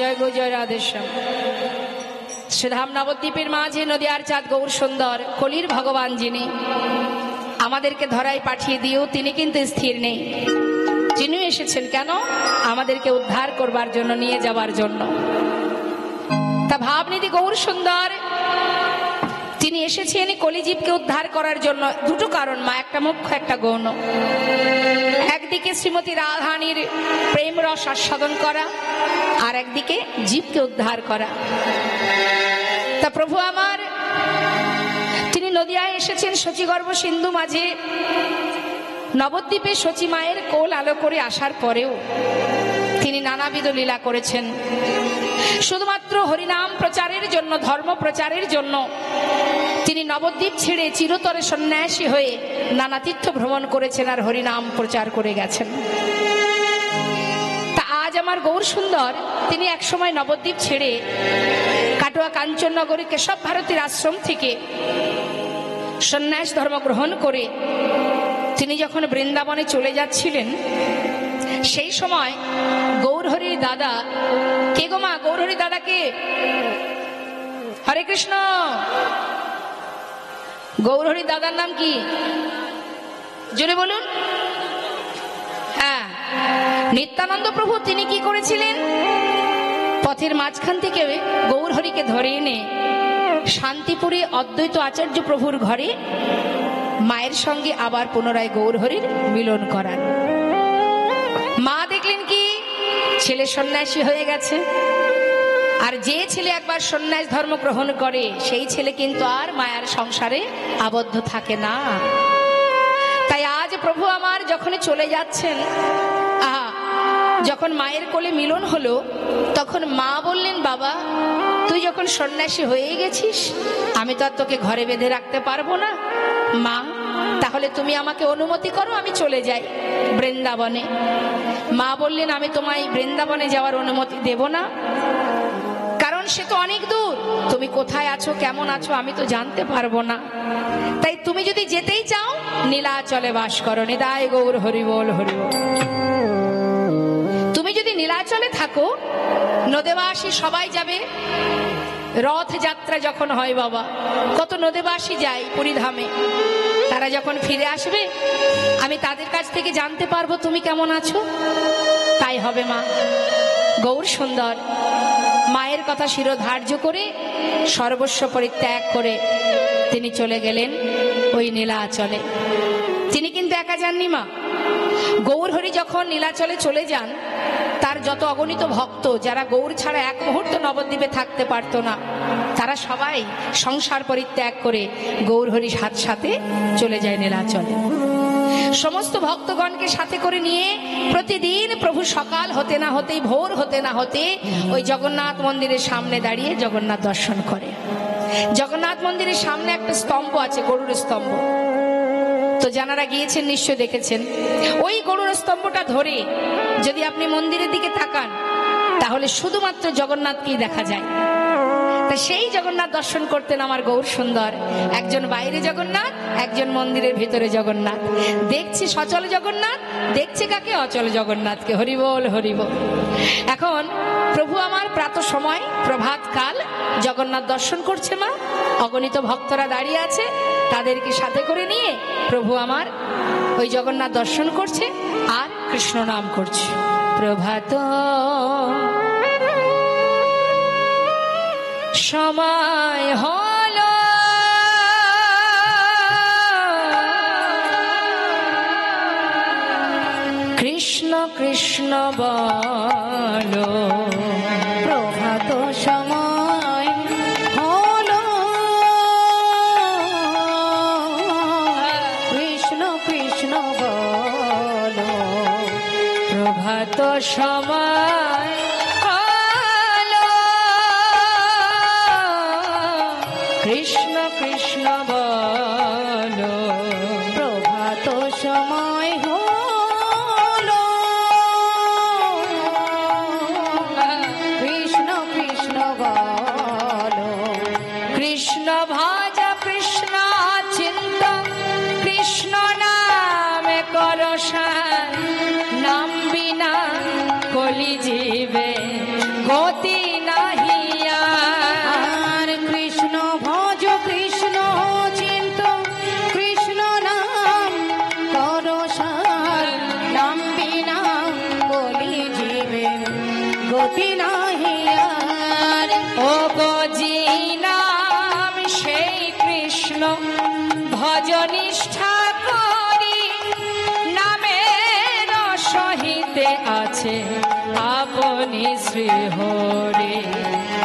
জয় গো জয় রাধেশ্যাম। শ্রীধাম নবদ্বীপের মাঝে নদিয়ার চাঁদ গৌর সুন্দর কলির ভগবান যিনি আমাদেরকে ধরায় পাঠিয়ে দিয়েও তিনি কিন্তু স্থির নেই। যিনি এসেছেন কেন? আমাদেরকে উদ্ধার করবার জন্য, নিয়ে যাবার জন্য। তা ভাবনিধি গৌর সুন্দর তিনি এসেছেন কলিজীবকে উদ্ধার করার জন্য। দুটো কারণ মা, একটা মুখ্য একটা গৌণ। একদিকে শ্রীমতী রাধারানীর প্রেম রস আস্বাদন করা, আর একদিকে জীবকে উদ্ধার করা। তা প্রভু আমার তিনি নদিয়ায় এসেছেন শচীগর্ভ সিন্ধু মাঝে। নবদ্বীপে শচী মায়ের কোল আলো করে আসার পরেও তিনি নানাবিধ লীলা করেছেন। শুধুমাত্র হরিনাম প্রচারের জন্য, ধর্ম প্রচারের জন্য তিনি নবদ্বীপ ছেড়ে চিরতরে সন্ন্যাসী হয়ে নানা তীর্থ ভ্রমণ করেছেন আর হরিনাম প্রচার করে গেছেন। তা আজ আমার গৌর সুন্দর তিনি একসময় নবদ্বীপ ছেড়ে কাটোয়া কাঞ্চননগরী কেশব ভারতীর আশ্রম থেকে সন্ন্যাস ধর্ম গ্রহণ করে তিনি যখন বৃন্দাবনে চলে যাচ্ছিলেন, সেই সময় গৌরহরির দাদা, কে গো মা? গৌরহরির দাদা কে? হরে কৃষ্ণ। গৌরহরির দাদার নাম কি? জোরে বলুন। হ্যাঁ, নিত্যানন্দ প্রভু তিনি কি করেছিলেন? পথের মাঝখান থেকে গৌরহরিকে ধরে এনে শান্তিপুরে অদ্বৈত আচার্য প্রভুর ঘরে মায়ের সঙ্গে আবার পুনরায় গৌরহরির মিলন করান। মা দেখলেন কি ছেলে সন্ন্যাসী হয়ে গেছে, আর যে ছেলে একবার সন্ন্যাস ধর্ম গ্রহণ করে সেই ছেলে কিন্তু আর মায়ের সংসারে আবদ্ধ থাকে না। তাই আজ প্রভু আমার যখন চলে যাচ্ছেন, যখন মায়ের কোলে মিলন হলো, তখন মা বললেন, বাবা তুই যখন সন্ন্যাসী হয়ে গেছিস, আমি তো আর তোকে ঘরে বেঁধে রাখতে পারবো না। মা তাহলে তুমি আমাকে অনুমতি করো, আমি চলে যাই বৃন্দাবনে। মা বললেন, আমি তোমায় বৃন্দাবনে যাওয়ার অনুমতি দেব না, কারণ সে তো অনেক দূর। তুমি কোথায় আছো, কেমন আছো আমি তো জানতে পারবো না। তাই তুমি যদি যেতেই চাও নীলাচলে বাস করো। নিতাই গৌর হরি বল, হরি বল। তুমি যদি নীলাচলে থাকো, নদেবাসী সবাই যাবে। রথযাত্রা যখন হয় বাবা, কত নদেবাসী যায় পুরীধামে, তারা যখন ফিরে আসবে আমি তাদের কাছ থেকে জানতে পারবো তুমি কেমন আছো। তাই হবে মা। গৌর সুন্দর মায়ের কথা শিরোধার্য করে সর্বস্ব পরিত্যাগ করে তিনি চলে গেলেন ওই নীলাচলে। তিনি কিন্তু একা যাননি মা। গৌরহরি যখন নীলাচলে চলে যান, তার যত অগণিত ভক্ত যারা গৌর ছাড়া এক মুহূর্ত নবদ্বীপে থাকতে পারত না, তারা সবাই সংসার পরিত্যাগ করে গৌরহরির সাথে চলে যায় নীলাচলে। সমস্ত ভক্তগণকে সাথে করে নিয়ে প্রতিদিন প্রভু সকাল হতে না হতেই, ভোর হতে না হতে ওই জগন্নাথ মন্দিরের সামনে দাঁড়িয়ে জগন্নাথ দর্শন করে। জগন্নাথ মন্দিরের সামনে একটা স্তম্ভ আছে, গরুর স্তম্ভ। তো যারা গিয়েছেন নিশ্চয় দেখেছেন, ওই গরুর স্তম্ভটা ধরে যদি আপনি মন্দিরের দিকে তাকান তাহলে শুধুমাত্র জগন্নাথকেই দেখা যায়। তা সেই জগন্নাথ দর্শন করতেন আমার গৌর সুন্দর। একজন বাইরে জগন্নাথ, একজন মন্দিরের ভিতরে জগন্নাথ। দেখছি সচল জগন্নাথ, দেখছে কাকে? অচল জগন্নাথকে। হরিবল হরিবল। এখন প্রভু আমার প্রাতঃ সময় প্রভাত কাল জগন্নাথ দর্শন করছে মা। অগণিত ভক্তরা দাঁড়িয়ে আছে, তাদেরকে সাথে করে নিয়ে প্রভু আমার ওই জগন্নাথ দর্শন করছে আর কৃষ্ণ নাম করছে। প্রভাত সময় হলো, কৃষ্ণ কৃষ্ণ বলো। প্রভাত সময় হলো, কৃষ্ণ কৃষ্ণ বলো। প্রভাত সময় কৃষ্ণ কৃষ্ণ বলো। প্রভাত সময় হলো, কৃষ্ণ কৃষ্ণ বলো। কৃষ্ণ ভজ কৃষ্ণ চিন্ত, কৃষ্ণ নামে করসান। নাম বিনা কলি জীবে গতি ভজনিষ্ঠা করি নামের সহিতে আছে আপনি শ্রী হরি।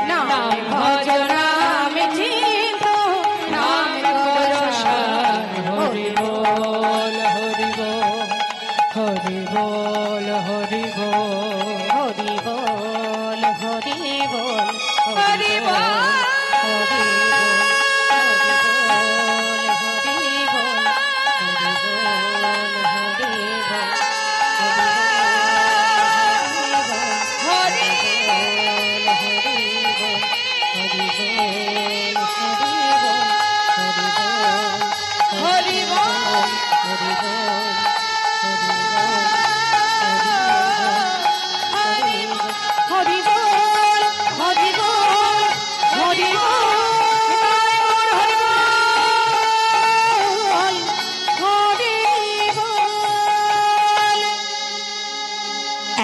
নাম ভজন নাম চিন্ত নাম দর্শন হরি বল হরি বল হরি বল হরি বল হরি বল হরি বল হরি বল।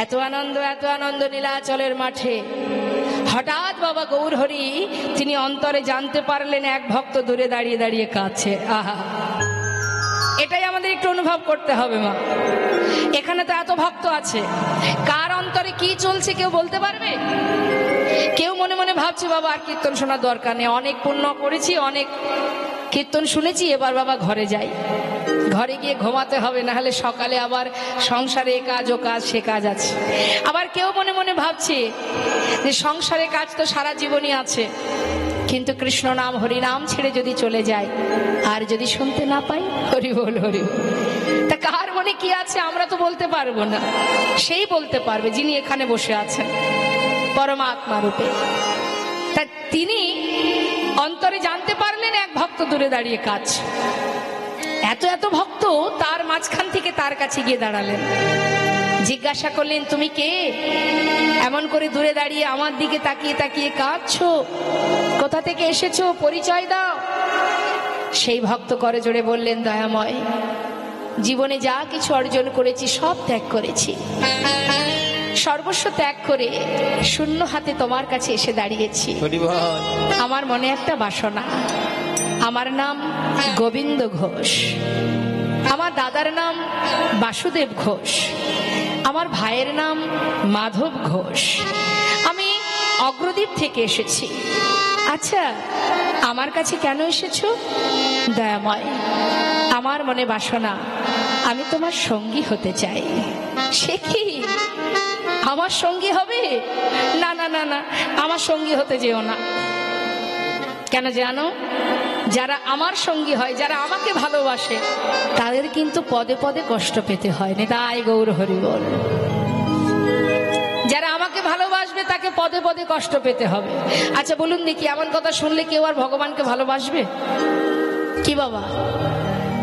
এত আনন্দ নীলাচলের মাঠে। হঠাৎ বাবা গৌরহরি তিনি অন্তরে জানতে পারলেন এক ভক্ত দূরে দাঁড়িয়ে দাঁড়িয়ে কাঁদছে। আহা, এটাই আমাদের একটু অনুভব করতে হবে মা। এখানে তো এত ভক্ত আছে, কার অন্তরে কি চলছে কেউ বলতে পারবে? কেউ মনে মনে ভাবছে বাবা আর কীর্তন শোনার দরকার নেই, অনেক পুণ্য করেছি, অনেক কীর্তন শুনেছি, এবার বাবা ঘরে যাই, ঘরে গিয়ে ঘুমাতে হবে, না হলে সকালে আবার সংসারে এ কাজ ও কাজ সে কাজ আছে। আবার কেউ মনে মনে ভাবছে যে সংসারে কাজ তো সারা জীবনই আছে, কিন্তু কৃষ্ণ নাম হরি নাম ছেড়ে যদি চলে যায় আর যদি শুনতে না পাই, হরি বল হরি বল। তা কার মনে কি আছে আমরা তো বলতে পারবো না, সেই বলতে পারবে যিনি এখানে বসে আছেন পরমাত্মা রূপে। তা তিনি অন্তরে জানতে পারলেন এক ভক্ত দূরে দাঁড়িয়ে কাজ। এত এত ভক্ত তার মাঝখান থেকে তার কাছে গিয়ে দাঁড়ালেন, জিজ্ঞাসা করলেন তুমি কে? এমন করে দূরে দাঁড়িয়ে আমার দিকে তাকিয়ে তাকিয়ে কাঁদছো, কোথা থেকে এসেছো, পরিচয় দাও। সেই ভক্ত করে জোরে বললেন দয়াময়, জীবনে যা কিছু অর্জন করেছি সব ত্যাগ করেছি, সর্বস্ব ত্যাগ করে শূন্য হাতে তোমার কাছে এসে দাঁড়িয়েছি। আমার মনে একটা বাসনা, আমার নাম গোবিন্দ ঘোষ, আমার দাদার নাম বাসুদেব ঘোষ, আমার ভাইয়ের নাম মাধব ঘোষ, আমি অগ্রদ্বীপ থেকে এসেছি। আচ্ছা আমার কাছে কেন এসেছো? দয়াময়, আমার মনে বাসনা আমি তোমার সঙ্গী হতে চাই। সে কি আমার সঙ্গী হবে? না না না না, আমার সঙ্গী হতে যেও না। কেন জানো, যারা আমার সঙ্গী হয়, যারা আমাকে ভালোবাসে, তাদের কিন্তু পদে পদে কষ্ট পেতে হয়। নিতাই গৌর হরি বল। যারা আমাকে ভালোবাসবে তাকে পদে পদে কষ্ট পেতে হবে। আচ্ছা বলুন দেখি, এমন কথা শুনলে কেউ আর ভগবানকে ভালোবাসবে কি? বাবা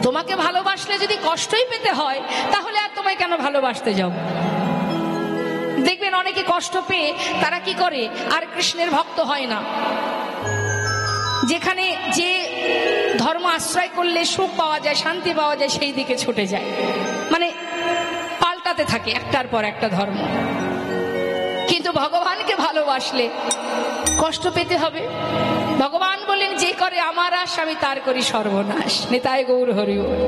তোমাকে ভালোবাসলে যদি কষ্টই পেতে হয়, তাহলে আর তোমায় কেন ভালোবাসতে যাও? দেখবেন অনেকে কষ্ট পেয়ে তারা কি করে, আর কৃষ্ণের ভক্ত হয় না। যেখানে যে ধর্ম আশ্রয় করলে সুখ পাওয়া যায়, শান্তি পাওয়া যায়, সেই দিকে ছুটে যায়, মানে পাল্টাতে থাকে একটার পর একটা ধর্ম। কিন্তু ভগবানকে ভালোবাসলে কষ্ট পেতে হবে। ভগবান বলেন, যে করে আমার আশ আমি তার করি সর্বনাশ। নিতাই গৌর হরি বল।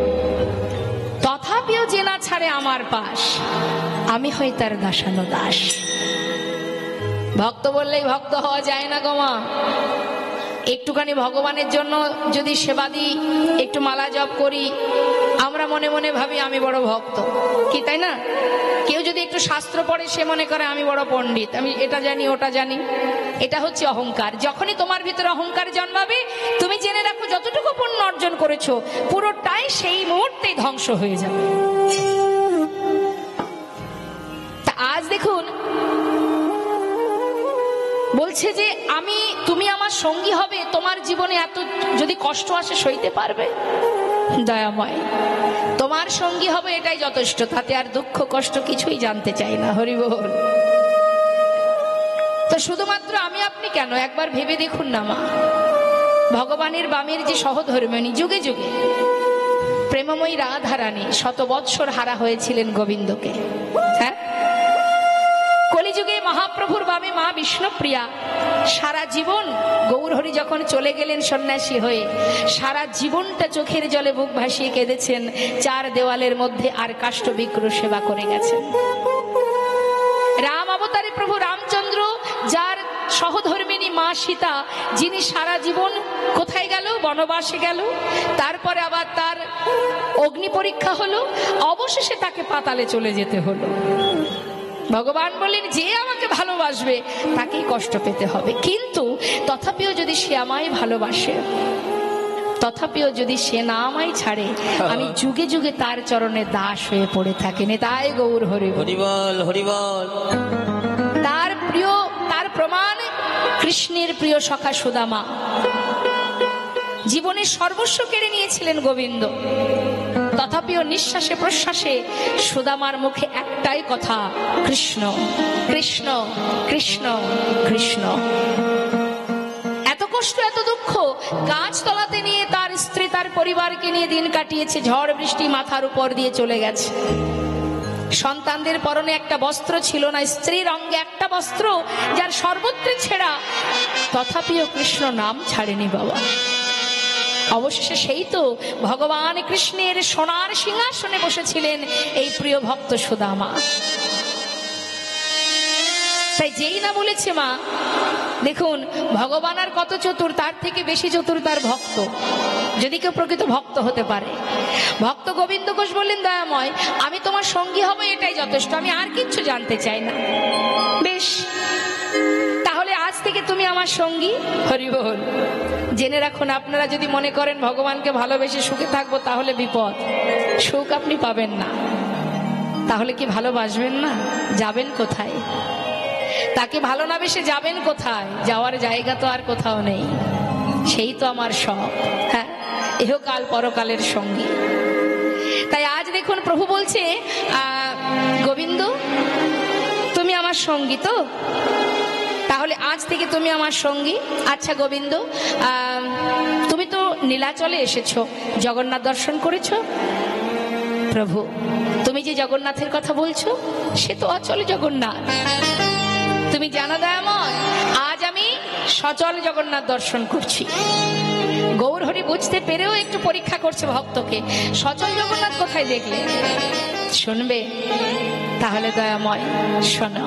তথাপিও যে না ছাড়ে আমার পাশ, আমি হই তার দাসানো দাস। ভক্ত বললেই ভক্ত হওয়া যায় না গো মা। একটুখানি ভগবানের জন্য যদি সেবা দিই, একটু মালা জপ করি, আমরা মনে মনে ভাবি আমি বড় ভক্ত, কি তাই না? কেউ যদি একটু শাস্ত্র পড়ে, সে মনে করে আমি বড় পণ্ডিত, আমি এটা জানি ওটা জানি। এটা হচ্ছে অহংকার। যখনই তোমার ভিতরে অহংকার জন্মাবে, তুমি জেনে রাখো যতটুকু পুণ্য অর্জন করেছো পুরোটাই সেই মুহূর্তেই ধ্বংস হয়ে যাবে। তা আজ দেখুন বলছে যে তুমি আমার সঙ্গী হবে, তোমার জীবনে এত যদি কষ্ট আসে সইতে পারবে? দয়াময়, তোমার সঙ্গী হবে এটাই যথেষ্ট, তাতে আর দুঃখ কষ্ট কিছুই জানতে চাই না। হরি বল। তো শুধুমাত্র আমি আপনি কেন, একবার ভেবে দেখুন না মা, ভগবানের বামের যে সহধর্মিণী, যুগে যুগে প্রেমময়ী রাধারানী শত বৎসর হারা হয়েছিলেন গোবিন্দকে। হ্যাঁ, কলিযুগে মহাপ্রভুর বামে মা বিষ্ণুপ্রিয়া সারা জীবন গৌরহরি যখন চলে গেলেন সন্ন্যাসী হয়ে, সারা জীবনটা চোখের জলে বুক ভাসিয়ে কেঁদেছেন, চার দেওয়ালের মধ্যে আর কাষ্ঠবিগ্রহ সেবা করে গেছেন। রাম অবতারে প্রভু রামচন্দ্র, যার সহধর্মিনী মা সীতা, যিনি সারা জীবন কোথায় গেল? বনবাসে গেল। তারপরে আবার তার অগ্নি পরীক্ষা হলো, অবশেষে তাকে পাতালে চলে যেতে হলো। ভগবান বললেন, যে আমাকে ভালোবাসবে তাকেই কষ্ট পেতে হবে, কিন্তু তথাপিও যদি সে আমায় ভালোবাসে, তথাপিও যদি সে না আমায় ছাড়ে, আমি যুগে যুগে তার চরণে দাস হয়ে পড়ে থাকি। তাই গৌর হরি হরিবল হরিবল। তার প্রিয়, তার প্রমাণ কৃষ্ণের প্রিয় সখা সুদামা। জীবনের সর্বস্ব কেড়ে নিয়েছিলেন গোবিন্দ, তথাপিও নিঃশ্বাসে প্রশ্বাসে সুদামার মুখে একটাই কথা, কৃষ্ণ কৃষ্ণ কৃষ্ণ কৃষ্ণ। এত কষ্ট, এত দুঃখ গাছতলাতে নিয়ে তার স্ত্রী, তার পরিবারকে নিয়ে দিন কাটিয়েছে। ঝড় বৃষ্টি মাথার উপর দিয়ে চলে গেছে। সন্তানদের পরনে একটা বস্ত্র ছিল না, স্ত্রীর অঙ্গে একটা বস্ত্র, যার সর্বত্র ছেঁড়া, তথাপিও কৃষ্ণ নাম ছাড়েনি বাবা। অবশেষে সেই তো ভগবান কৃষ্ণের সোনার সিংহাসনে বসেছিলেন এই প্রিয় ভক্ত সুদামা। তাই যেই না বলেছে মা, দেখুন ভগবান আর কত চতুর, তার থেকে বেশি চতুর তার ভক্ত, যদি কেউ প্রকৃত ভক্ত হতে পারে। ভক্ত গোবিন্দ ঘোষ বললেন, দয়াময় আমি তোমার সঙ্গী হব, এটাই যথেষ্ট, আমি আর কিচ্ছু জানতে চাই না। বেশ, তাহলে আজ থেকে তুমি আমার সঙ্গী। হরি বল। জেনে রাখুন, আপনারা যদি মনে করেন ভগবানকে ভালোবেসে সুখে থাকবো, তাহলে বিপদ, সুখ আপনি পাবেন না। তাহলে কি ভালোবাসবেন না? যাবেন কোথায়? তাকে ভালো না বেসে যাবেন কোথায়? যাওয়ার জায়গা তো আর কোথাও নেই। সেই তো আমার সব, হ্যাঁ, ইহকাল পরকালের সঙ্গী। তাই আজ দেখুন প্রভু বলছে, গোবিন্দ তুমি আমার সঙ্গী তো, তাহলে আজ থেকে তুমি আমার সঙ্গী। আচ্ছা গোবিন্দ, তুমি তো নীলাচলে এসেছো, জগন্নাথ দর্শন করেছো? প্রভু তুমি যে জগন্নাথের কথা বলছো, সে তো অচল জগন্নাথ। তুমি জানো দয়াময়, আজ আমি সচল জগন্নাথ দর্শন করছি। গৌরহরি বুঝতে পেরেও একটু পরীক্ষা করছে ভক্তকে, সচল জগন্নাথ কোথায় দেখলে? শুনবে? তাহলে দয়াময় শোনো।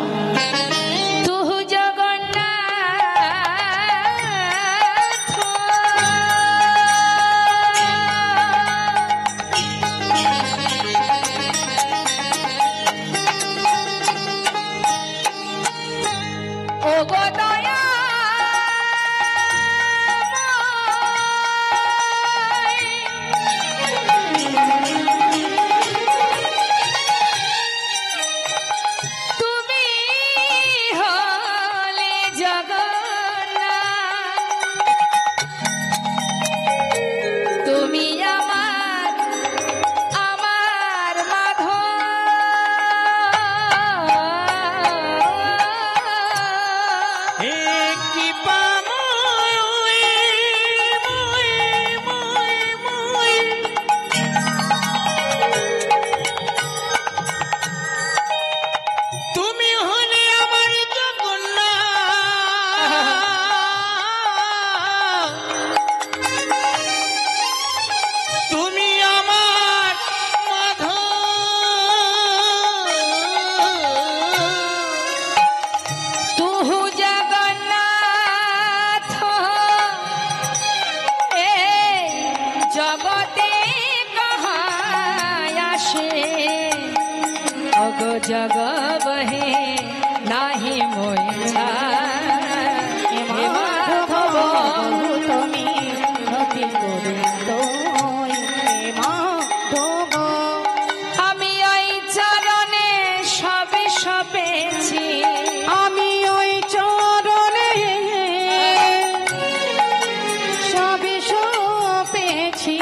जग बहे नाही मोइछा माधव তুমি অতি গোবিন্দ মাধব আমি ওই চরণে সবে সপেছি আমি ওই চরণে সবে সপেছি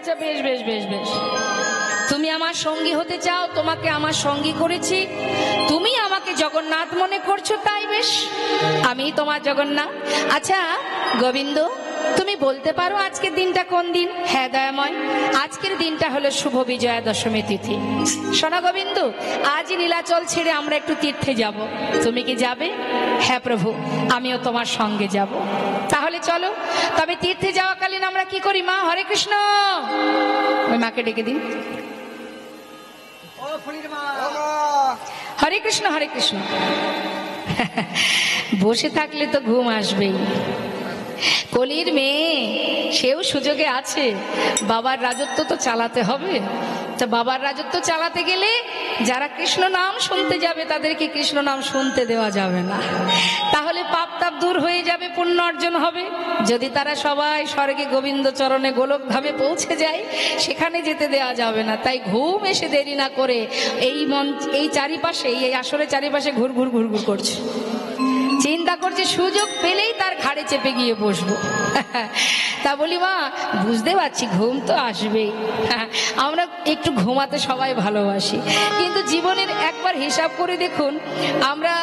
আচ্ছা, বেশ বেশ বেশ বেশ। তুমি আমার সঙ্গী হতে চাও, তোমাকে আমার সঙ্গী করেছি, তুমি আমাকে জগন্নাথ মনে করছো, তাই বেশ, আমি তোমার জগন্নাথ। আচ্ছা গোবিন্দ, তুমি বলতে পারো আজকের দিনটা কোন দিন? হ্যাঁ দয়াময়, আজকের দিনটা হলো শুভ বিজয়া দশমী তিথি। শোনো গোবিন্দ, আজ নীলাচল ছেড়ে আমরা একটু তীর্থে যাব, তুমি কি যাবে? হ্যাঁ প্রভু, আমিও তোমার সঙ্গে যাব। তাহলে চলো। তবে তীর্থে যাওয়াকালীন আমরা কি করি? মা হরে কৃষ্ণ, ওই মাকে ডেকে দিন। হরে কৃষ্ণ হরে কৃষ্ণ। বসে থাকলে তো ঘুম আসবেই। কলির মেয়ে, সেও সুযোগে আছে, বাবার রাজত্ব তো চালাতে হবে। তা বাবার রাজত্ব চালাতে গেলে যারা কৃষ্ণ নাম শুনতে যাবে তাদেরকে কৃষ্ণ নাম শুনতে দেওয়া যাবে না, তাহলে পাপ তাপ দূর হয়ে যাবে, পুণ্য অর্জন হবে। যদি তারা সবাই স্বর্গে গোবিন্দ চরণে গোলক ধামে পৌঁছে যায়, সেখানে যেতে দেওয়া যাবে না। তাই ঘুম এসে দেরি না করে এই চারিপাশে, এই আসরের চারিপাশে ঘুর ঘুর ঘুর ঘুর করছে, চিন্তা করছে সুযোগ পেলেই তার ঘাড়ে চেপে গিয়ে বসবো। তা বলি মা, বুঝতে পারছি ঘুম তো আসবেই, আমরা একটু ঘুমাতে সবাই ভালোবাসি, কিন্তু জীবনের একবার হিসাব করে দেখুন, আমরা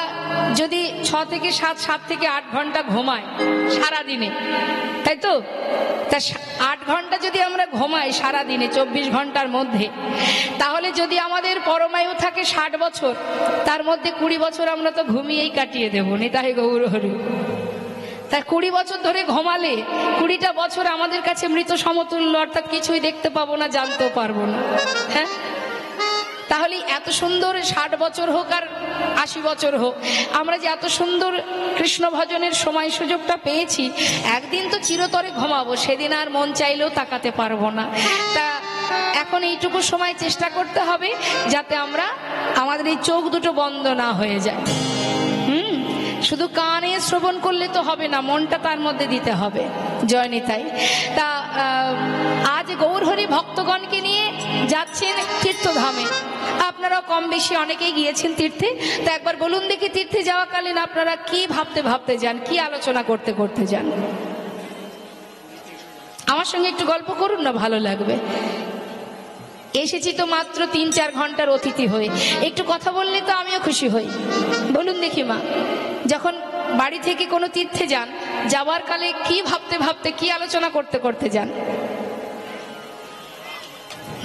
যদি 6 থেকে 7, 7 থেকে 8 ঘন্টা ঘুমাই সারাদিনে, তাই তো? তা 8 ঘন্টা যদি আমরা ঘুমাই সারাদিনে 24 ঘন্টার মধ্যে, তাহলে যদি আমাদের পরমায়ু থাকে 60 বছর, তার মধ্যে 20 বছর আমরা তো ঘুমিয়েই কাটিয়ে দেবো। নিতাই গৌর হরি। তা 20 বছর ধরে ঘুমালে 20টা বছর আমাদের কাছে মৃত সমতুল্য, অর্থাৎ কিছুই দেখতে পাবো না, জানতেও পারবো না। হ্যাঁ, তাহলে এত সুন্দর 60 বছর হোক আর 80 বছর হোক, আমরা যে এত সুন্দর কৃষ্ণ ভজনের সময় সুযোগটা পেয়েছি, একদিন তো চিরতরে ঘুমাবো, সেদিন আর মন চাইলেও তাকাতে পারবো না। তা এখন এইটুকু সময় চেষ্টা করতে হবে যাতে আমরা, আমাদের এই চোখ দুটো বন্ধ না হয়ে যায়। শুধু কানে শ্রবণ করলে তো হবে না, মনটা তার মধ্যে দিতে হবে। জয় নিতাই। তা আজ গৌরহরি ভক্তগণকে নিয়ে যাচ্ছেন তীর্থধামে। আপনারা কম বেশি অনেকেই গিয়েছেন তীর্থে। তো একবার বলুন দেখি, তীর্থে যাওয়াকালীন আপনারা কি ভাবতে ভাবতে যান, কি আলোচনা করতে করতে যান? আমার সঙ্গে একটু গল্প করুন না, ভালো লাগবে। এসেছি তো মাত্র 3-4 ঘন্টার অতিথি হয়ে, একটু কথা বললে তো আমিও খুশি হই। বলুন দেখি মা, যখন বাড়ি থেকে কোনো তীর্থে যান, যাবার কালে কি ভাবতে ভাবতে, কি আলোচনা করতে করতে যান?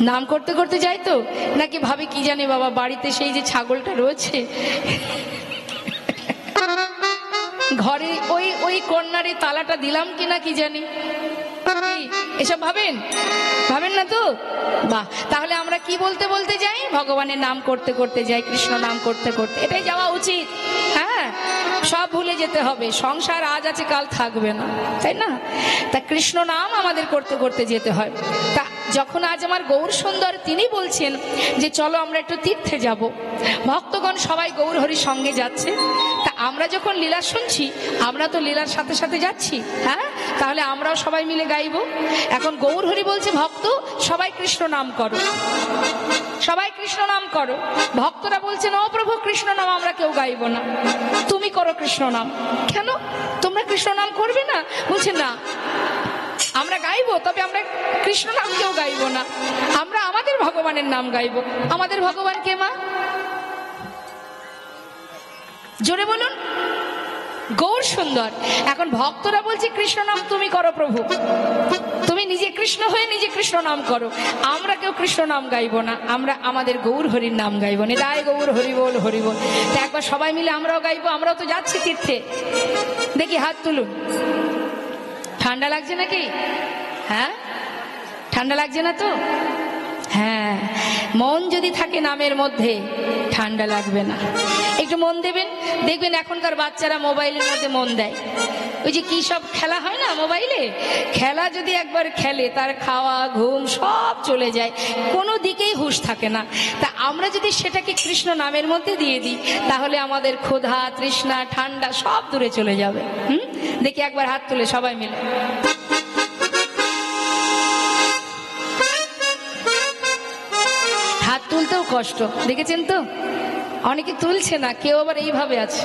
নাম করতে করতে যাই তো, নাকি ভাবি কি জানি বাবা, বাড়িতে সেই যে ছাগলটা রয়েছে, ঘরে ওই কর্নারে তালাটা দিলাম কিনা কি জানি, এসব ভাবেন? ভাবেন না তো? বাহ, তাহলে আমরা কি বলতে বলতে যাই? ভগবানের নাম করতে করতে যাই, কৃষ্ণ নাম করতে করতে। এটাই যাওয়া উচিত। হ্যাঁ, সব ভুলে যেতে হবে, সংসার আজ আছে কাল থাকবে না, তাই না? তা কৃষ্ণ নাম আমাদের করতে করতে যেতে হয়। তা যখন আজ আমার গৌর সুন্দর তিনি বলছেন যে চলো আমরা একটু তীর্থে যাব, ভক্তগণ সবাই গৌর হরির সঙ্গে যাচ্ছে, তা আমরা যখন লীলা শুনছি, আমরা তো লীলার সাথে সাথে যাচ্ছি। হ্যাঁ, তাহলে আমরাও সবাই মিলে গাইবো। এখন গৌর হরি বলছে, ভক্ত সবাই কৃষ্ণ নাম করো, সবাই কৃষ্ণ নাম করো। ভক্তরা বলছেন, ও প্রভু কৃষ্ণ নাম আমরা কেউ গাইবো না, তুমি করো কৃষ্ণ নাম। কেন তোমরা কৃষ্ণ নাম করবে না? বলছে না, আমরা গাইবো, তবে আমরা কৃষ্ণ নাম কেউ গাইবো না, আমরা আমাদের ভগবানের নাম গাইবো। আমাদের ভগবান কে মা? জোরে বলুন। গৌর সুন্দর। এখন ভক্তরা বলছে কৃষ্ণ নাম তুমি করো প্রভু, তুমি নিজে কৃষ্ণ হয়ে নিজে কৃষ্ণ নাম করো, আমরা কেউ কৃষ্ণ নাম গাইবো না, আমরা আমাদের গৌর হরির নাম গাইবো। নিতাই গৌর হরি বল হরি বল। তা একবার সবাই মিলে আমরাও গাইবো, আমরাও তো যাচ্ছি তীর্থে। দেখি হাত তুলুন। ঠান্ডা লাগছে নাকি? হ্যাঁ, ঠান্ডা লাগছে না তো? হ্যাঁ, মন যদি থাকে নামের মধ্যে ঠান্ডা লাগবে না। একটু মন দেবেন, দেখবেন এখনকার বাচ্চারা মোবাইলের মধ্যে মন দেয়। ওই যে কি সব খেলা হয় না মোবাইলে, খেলা যদি একবার খেলে তার খাওয়া ঘুম সব চলে যায়, কোনো দিকেই হুঁশ থাকে না। তা আমরা যদি সেটাকে কৃষ্ণ নামের মধ্যে দিয়ে দিই, তাহলে আমাদের ক্ষুধা তৃষ্ণা ঠান্ডা সব দূরে চলে যাবে। দেখি একবার হাত তুলে সবাই মিলে। হাত তুলতেও কষ্ট, দেখেছেন তো? অনেকে তুলছে না, কেউ আবার এইভাবে আছে।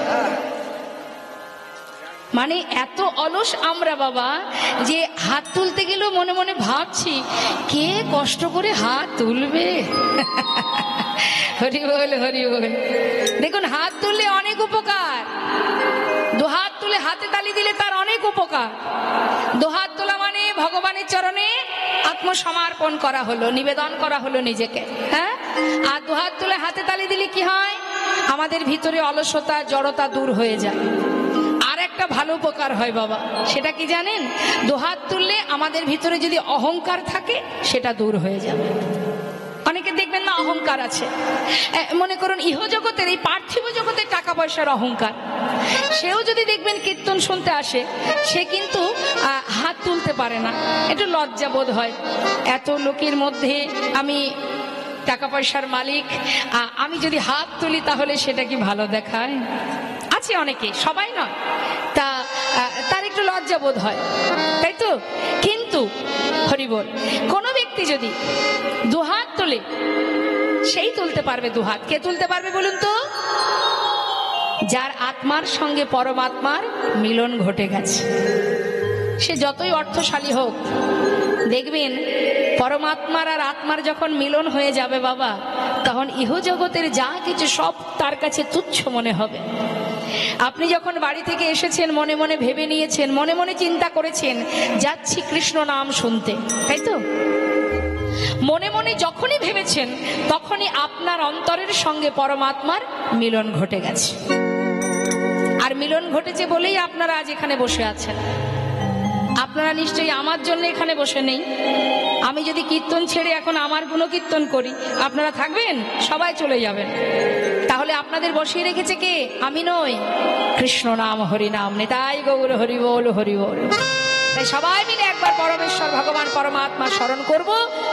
মানে এত অলস আমরা বাবা যে হাত তুলতে গেলেও মনে মনে ভাবছি কে কষ্ট করে হাত তুলবে। হরি বল হরি বল। দেখুন হাত তুললে অনেক উপকার, দুহাত তুলে হাতে তালি দিলে তার অনেক উপকার। দুহাত তোলা মানে ভগবানের চরণে আত্মসমর্পণ করা হলো, নিবেদন করা হলো নিজেকে, হ্যাঁ। আর দুহাত তুলে হাতে তালি দিলে কি হয়, আমাদের ভিতরে অলসতা জড়তা দূর হয়ে যায়। আর একটা ভালো উপকার হয় বাবা, সেটা কি জানেন? দুহাত তুললে আমাদের ভিতরে যদি অহংকার থাকে সেটা দূর হয়ে যাবে। অনেকে দেখবেন না অহংকার আছে, মনে করুন ইহজগতের এই পার্থিব জগতের টাকা পয়সার অহংকার, সেও যদি দেখবেন কীর্তন শুনতে আসে সে কিন্তু হাত তুলতে পারে না, একটু লজ্জা বোধ হয়। এত লোকের মধ্যে আমি টাকা পয়সার মালিক, আমি যদি হাত তুলি তাহলে সেটা কি ভালো দেখায়? আছে অনেকে, সবাই নয়, তা তার একটু লজ্জা বোধ হয়, তাই তো। কিন্তু হরি বল, কোনো ব্যক্তি যদি দুহাত তোলে সেই তুলতে পারবে দুহাত। কে তুলতে পারবে বলুন তো? যার আত্মার সঙ্গে পরমাত্মার মিলন ঘটে গেছে। সে যতই অর্থশালী হোক, দেখবেন পরমাত্মার আর আত্মার যখন মিলন হয়ে যাবে বাবা, তখন ইহজগতের যা কিছু সব তার কাছে তুচ্ছ মনে হবে। আপনি যখন বাড়ি থেকে এসেছেন মনে মনে ভেবে নিয়েছেন, মনে মনে চিন্তা করেছেন যাচ্ছি কৃষ্ণ নাম শুনতে, তাই তো। মনে মনে যখনই ভেবেছেন তখনই আপনার অন্তরের সঙ্গে পরমাত্মার মিলন ঘটে গেছে। আর মিলন ঘটেছে বলেই আপনারা আজ এখানে বসে আছেন। আপনারা নিশ্চয়ই আমার জন্য এখানে বসে নেই। আমি যদি কীর্তন ছেড়ে এখন আমার গুণকীর্তন করি, আপনারা থাকবেন? সবাই চলে যাবেন। তাহলে আপনাদের বসিয়ে রেখেছে কে? আমি নই, কৃষ্ণ নাম হরি নাম, নিতাই গৌর হরি বল হরি বল। তাই সবাই মিলে একবার পরমেশ্বর ভগবান পরমাত্মা স্মরণ করব,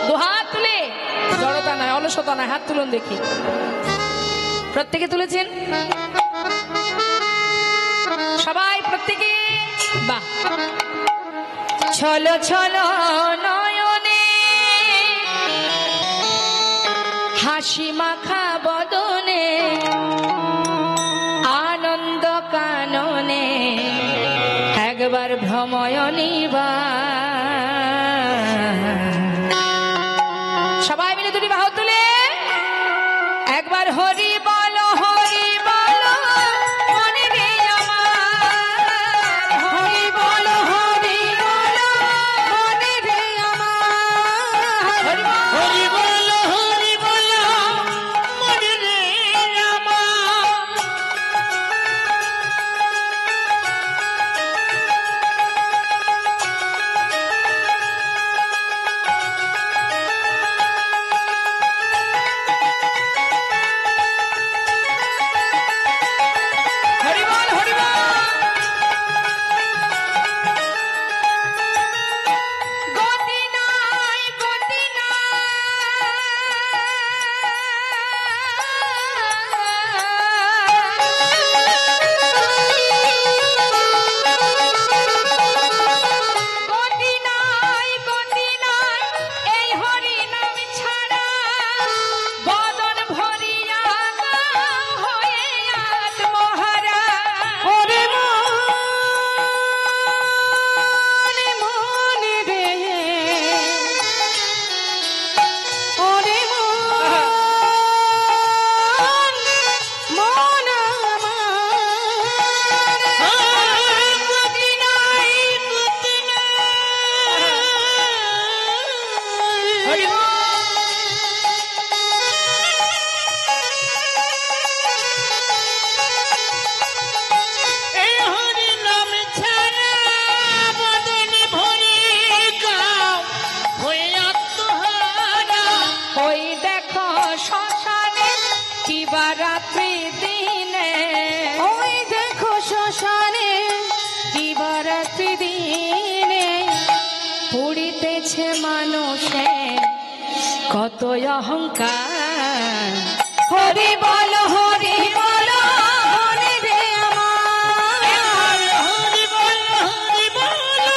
দুহাত তুলে, জড়তা নয়, অলসতা নয়। হাত তুলুন দেখি, প্রত্যেকে তুলেছেন? সবাই প্রত্যেকে, বাহ। ছলো ছলো নয়নে হাসি মাখা বদনে, আনন্দ কাননে একবার ভ্রময়নী বা। সবাই মিলে দুটি বাহু তুলে একবার হরি বলো হরি বলো মনে রে আমার, হরি বলো হরি বলো মনে রে আমার, হরি বলো হরি বলো মনে রে আমার। দিবারাত্রি দিনে, ওই দেখো শ্মশানে দিবারাত্রি দিনে পুড়িতেছে মানুষের কত অহংকার। হরি বলো হরি বলো মনে রে আমার, হরি বলো হরি বলো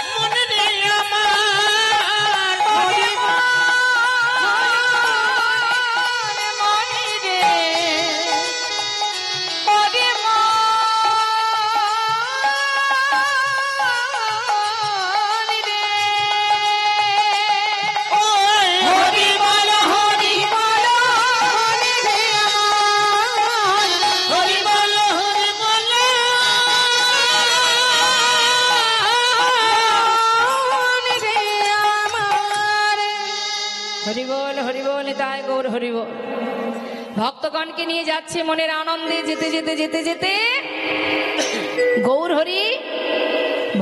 মনে রে আমার, হরি মনে রে, হরি নিতাই গৌর হরি বল। ভক্তগণকে নিয়ে যাচ্ছে মনের আনন্দে, যেতে যেতে যেতে যেতে গৌর হরি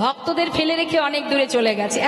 ভক্তদের ফেলে রেখে অনেক দূরে চলে গেছে।